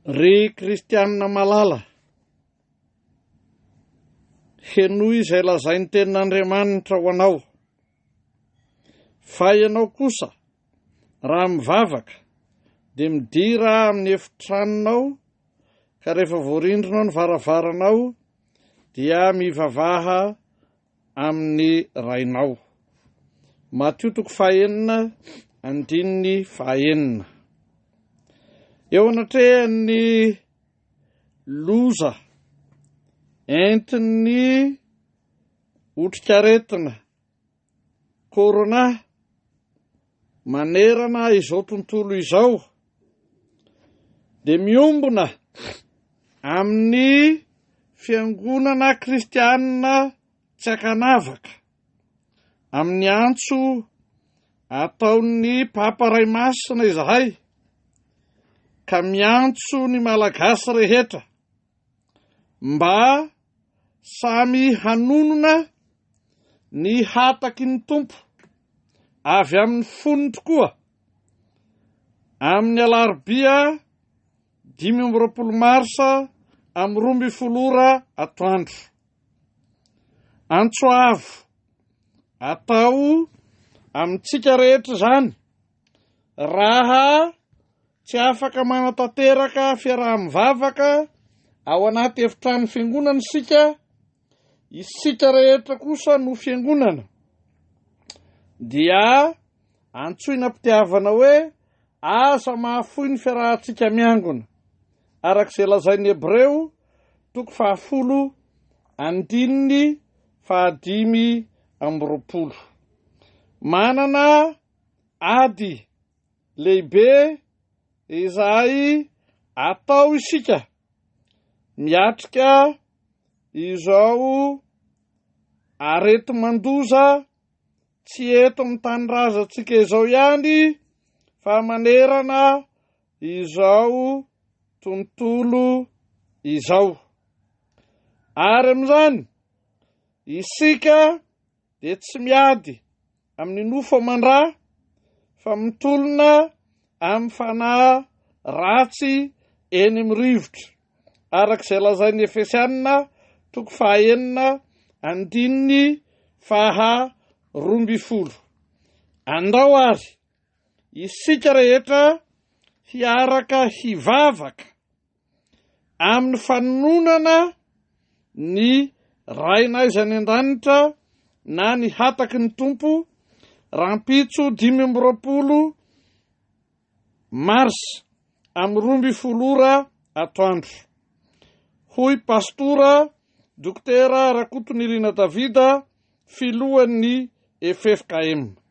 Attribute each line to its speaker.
Speaker 1: Ry kristianina malala, henoy izay lazainy tenin'Andriamanitra ho anao. Fa ianao kosa, raha mivavaka, dia midira amin'ny efitranonao, ka rehefa voarindrinao ny varavaranao, dia mivavaha amin'ny rainao. Matio 4:5. Eo anatrehan'ny loza entin'ny otrikaretina corona manerana izao tontolo izao, dia miombona amin'ny fiangonana kristianina tsy ankanavaka, amin'ny antso ataon'ny Papa Ray Masina izahay, ka miantso ny malagasy rehetra mba samy hanonona ny hataky ny tompo avy amin'ny fonony tokoa amin'ny alarobia 20 Marsa amin'ny 12 atoandro. Antsoavo atao amintsika rehetra zany raha tsy afaka manatanteraka fiaraha-mivavaka ao anaty efitrano fiangonana isika rehetra kosa no fiangonana, dia antsoina mpitiavana hoe aza mahafoy ny fiarahantsika miangona, arak'izay lazain'ny Hebreo 10:5. Manana ady lehibe izay atao isika miatrika izao arety mandoza tsy eto amin'ny tanindrazantsika izao ihany, fa manerana izao tontolo izao. Ary amin'izany isika dia tsy miady amin'ny nofo amandrà, fa mitolona amin'ny fanahy ratsy eny amin'ny rivotra, arak'izay lazain'ny Efesianina 4:12. Andao ary isika rehetra hiaraka hivavaka amin'ny fanonana ny rainay izay any an-danitra na ny hataky ny tompo, rahampitso 20 Mars amin'ny 12 atoandro. Hoy pastora Dokotera Rakotony Irina Davida, filohan'ny FFKM.